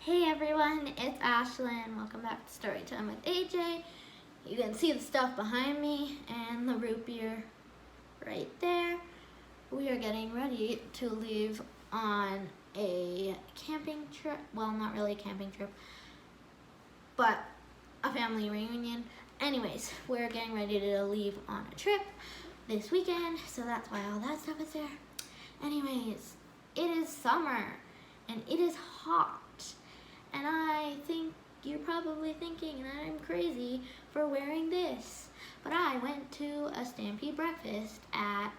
Hey everyone, it's Ashlyn. Welcome back to Storytime with AJ. You can see the stuff behind me and the root beer right there. We are getting ready to leave on a camping trip. Well, not really a camping trip, but a family reunion. Anyways, we're getting ready to leave on a trip this weekend, so that's why all that stuff is there. Anyways, it is summer and it is hot. And I think you're probably thinking that I'm crazy for wearing this. But I went to a Stampede breakfast at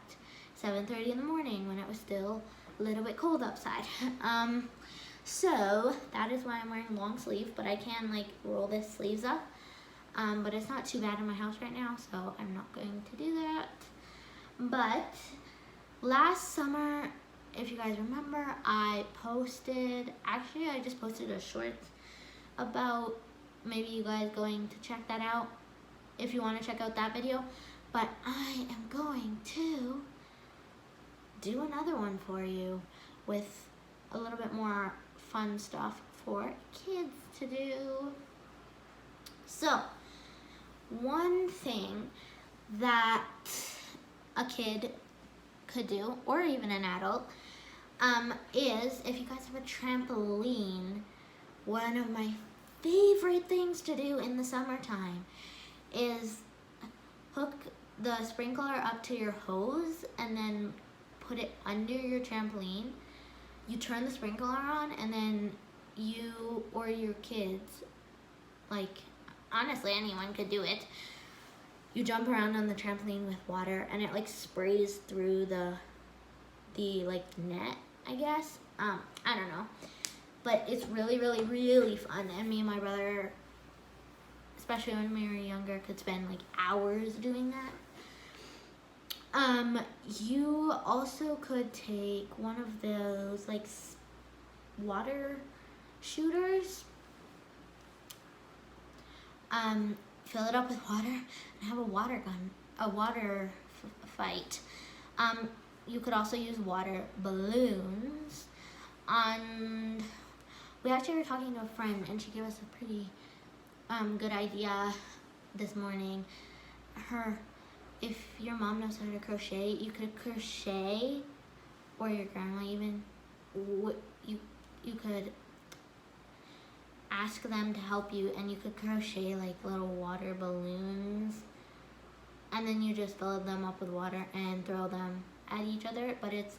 7:30 in the morning when it was still a little bit cold outside. So that is why I'm wearing long sleeve, but I can roll this sleeves up. But it's not too bad in my house right now, so I'm not going to do that. But last summer, if you guys remember, I just posted a short about maybe you guys going to check that out if you want to check out that video. But I am going to do another one for you with a little bit more fun stuff for kids to do. So, one thing that a kid could do, or even an adult, is if you guys have a trampoline, one of my favorite things to do in the summertime is hook the sprinkler up to your hose and then put it under your trampoline. You turn the sprinkler on and then you or your kids, honestly anyone could do it, you jump around on the trampoline with water and it sprays through the net, I guess. I don't know. But it's really, really, really fun. And me and my brother, especially when we were younger, could spend hours doing that. You also could take one of those water shooters, fill it up with water and have a water gun, a water fight. You could also use water balloons. And we actually were talking to a friend and she gave us a pretty good idea this morning. If your mom knows how to crochet, you could crochet, or your grandma even, you could ask them to help you and you could crochet little water balloons. And then you just fill them up with water and throw them at each other, but it's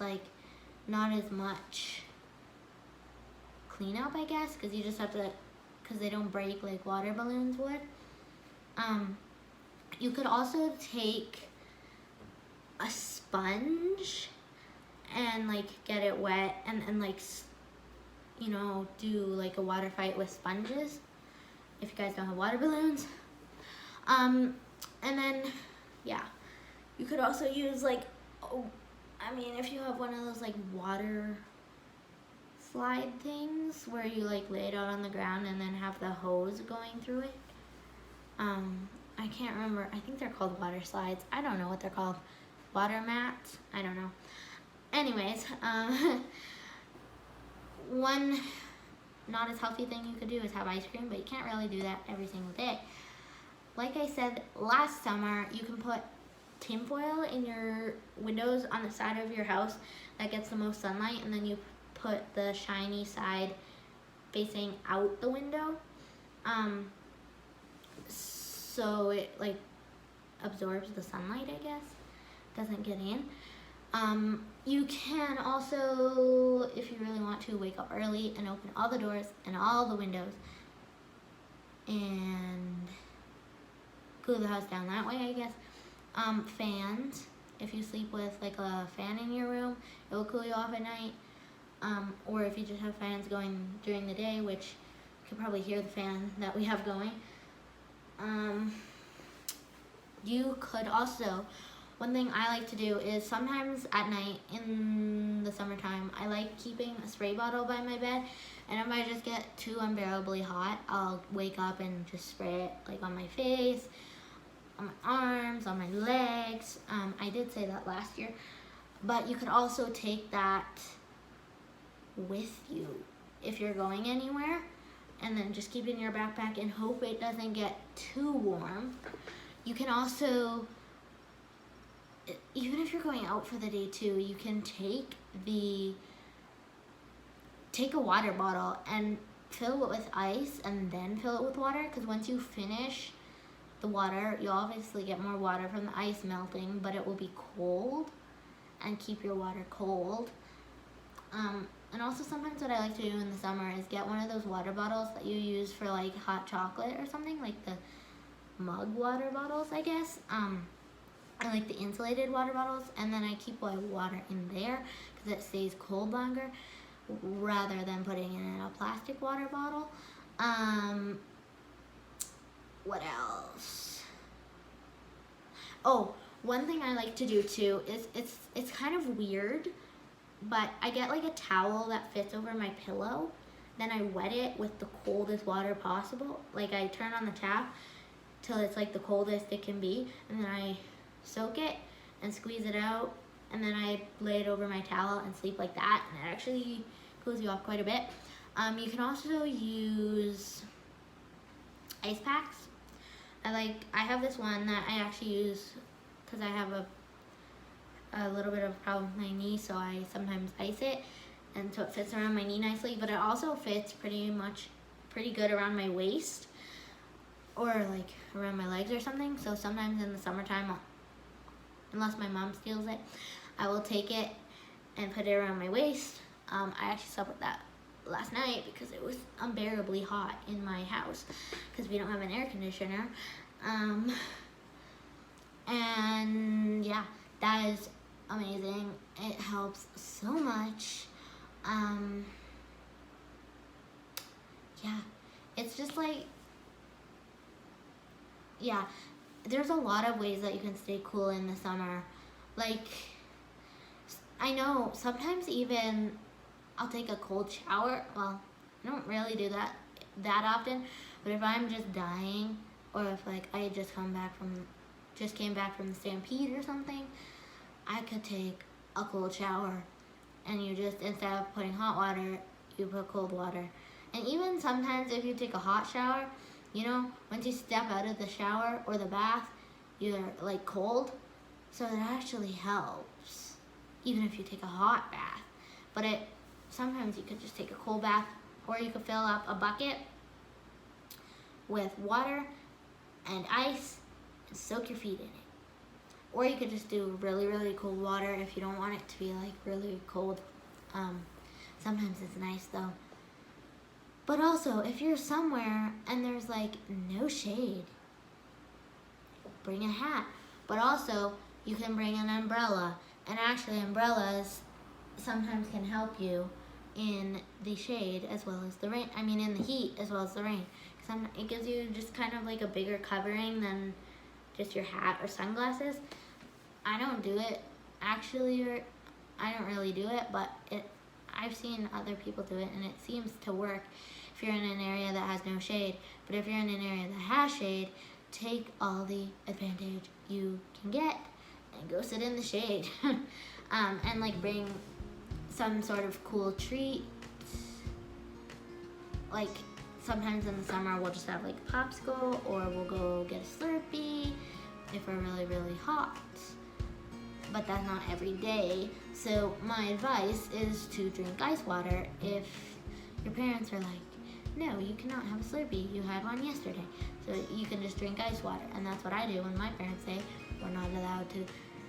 not as much cleanup, I guess, because you just have to, because they don't break like water balloons would. You could also take a sponge and get it wet and do a water fight with sponges if you guys don't have water balloons. And then yeah, you could also use if you have one of those water slide things where you lay it out on the ground and then have the hose going through it. I can't remember. I think they're called water slides. I don't know what they're called. Water mats? I don't know. Anyways, one not as healthy thing you could do is have ice cream, but you can't really do that every single day. Like I said last summer, you can put tinfoil in your windows on the side of your house that gets the most sunlight, and then you put the shiny side facing out the window, so it absorbs the sunlight, I guess, doesn't get in. You can also, if you really want to, wake up early and open all the doors and all the windows and cool the house down that way, I guess. Fans, if you sleep with a fan in your room, it will cool you off at night. Or if you just have fans going during the day, which you can probably hear the fan that we have going. You could also, one thing I like to do is sometimes at night in the summertime, I like keeping a spray bottle by my bed, and if I just get too unbearably hot, I'll wake up and just spray it on my face, on my arms, on my legs. I did say that last year, but you could also take that with you if you're going anywhere. and then just keep it in your backpack and hope it doesn't get too warm. You can also, even if you're going out for the day too, you can take a water bottle and fill it with ice and then fill it with water, because once you finish the water, you'll obviously get more water from the ice melting, but it will be cold, and keep your water cold. And also sometimes what I like to do in the summer is get one of those water bottles that you use for like hot chocolate or something, like the mug water bottles, I guess. I like the insulated water bottles, and then I keep my water in there because it stays cold longer, rather than putting it in a plastic water bottle. What else? Oh, one thing I like to do too is it's kind of weird, but I get like a towel that fits over my pillow. Then I wet it with the coldest water possible. Like I turn on the tap till it's like the coldest it can be, and then I soak it and squeeze it out, and then I lay it over my towel and sleep like that, and it actually cools you off quite a bit. You can also use ice packs. I have this one that I actually use because I have a little bit of a problem with my knee, so I sometimes ice it, and so it fits around my knee nicely, but it also fits pretty good around my waist, or like around my legs or something. So sometimes in the summertime, unless my mom steals it, I will take it and put it around my waist. I actually slept with that last night because it was unbearably hot in my house because we don't have an air conditioner. And yeah, that is amazing. It helps so much. Yeah, it's just like, yeah, there's a lot of ways that you can stay cool in the summer. Like, I know sometimes even I'll take a cold shower. Well, I don't really do that often, but if I'm just dying, or if like I just came back from the stampede or something, I could take a cold shower, and you just, instead of putting hot water, you put cold water. And even sometimes if you take a hot shower, you know, once you step out of the shower or the bath, you're like cold, so it actually helps, even if you take a hot bath. But sometimes you could just take a cold bath, or you could fill up a bucket with water and ice and soak your feet in it. Or you could just do really, really cold water if you don't want it to be like really cold. Sometimes it's nice though. But also, if you're somewhere and there's like no shade, bring a hat. But also, you can bring an umbrella. And actually, umbrellas sometimes can help you in the shade as well as the rain. I mean, in the heat as well as the rain. It gives you just kind of like a bigger covering than just your hat or sunglasses. I don't do it actually, or I don't really do it, but I've seen other people do it, and it seems to work if you're in an area that has no shade. But if you're in an area that has shade, take all the advantage you can get and go sit in the shade. And like bring some sort of cool treat. Like sometimes in the summer we'll just have like a popsicle, or we'll go get a Slurpee if we're really, really hot. But that's not every day. So my advice is to drink ice water if your parents are like, no, you cannot have a Slurpee, you had one yesterday. So you can just drink ice water. And that's what I do when my parents say we're not allowed to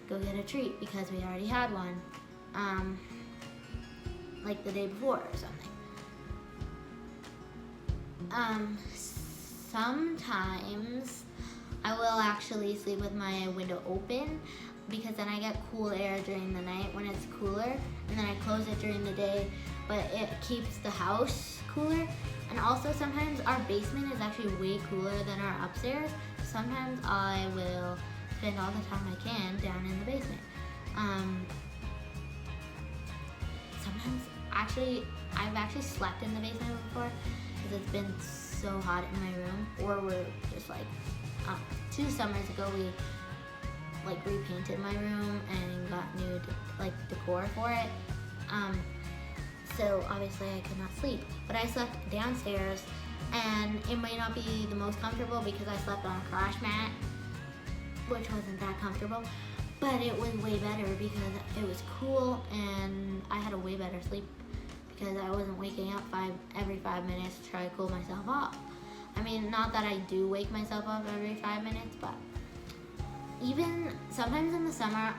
go get a treat because we already had one, like the day before or something. Sometimes I will actually sleep with my window open, because then I get cool air during the night when it's cooler, and then I close it during the day, but it keeps the house cooler. And also sometimes our basement is actually way cooler than our upstairs. Sometimes I will spend all the time I can down in the basement. Sometimes I've actually slept in the basement before because it's been so hot in my room. Or we're just like, 2 summers ago we like repainted my room and got new like decor for it. So obviously I could not sleep. But I slept downstairs, and it might not be the most comfortable because I slept on a crash mat, which wasn't that comfortable. But it was way better because it was cool and I had a way better sleep because I wasn't waking up every 5 minutes to try to cool myself off. I mean, not that I do wake myself up every 5 minutes, but even sometimes in the summer,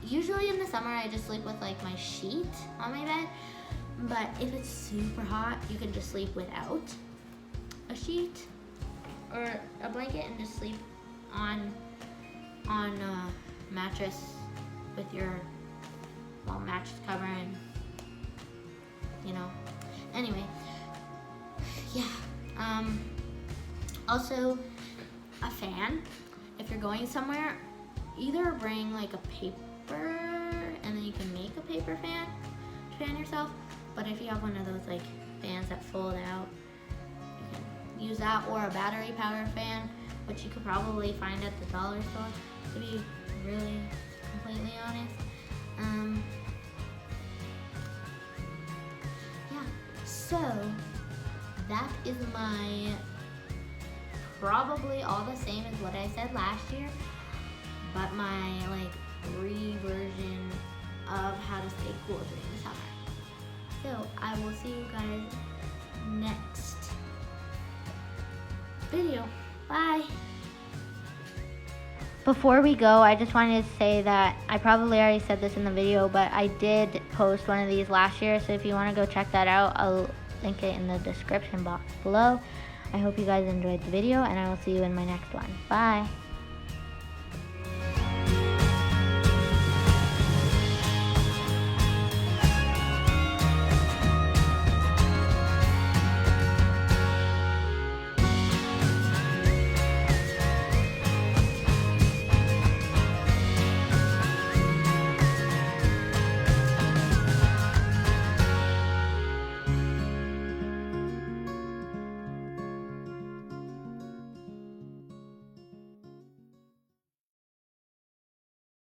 usually in the summer I just sleep with like my sheet on my bed. But if it's super hot, you can just sleep without a sheet or a blanket and just sleep on a mattress with your mattress cover and, you know. Anyway, yeah. Also, a fan. If you're going somewhere, either bring like a paper and then you can make a paper fan to fan yourself. But if you have one of those like fans that fold out, you can use that, or a battery powered fan, which you could probably find at the dollar store, to be really completely honest. Yeah, so that is my probably all the same as what I said last year, but my like reversion of how to stay cool during the summer. So I will see you guys next video. Bye. Before we go, I just wanted to say that I probably already said this in the video, but I did post one of these last year, so if you want to go check that out, I'll link it in the description box below. I hope you guys enjoyed the video, and I will see you in my next one. Bye.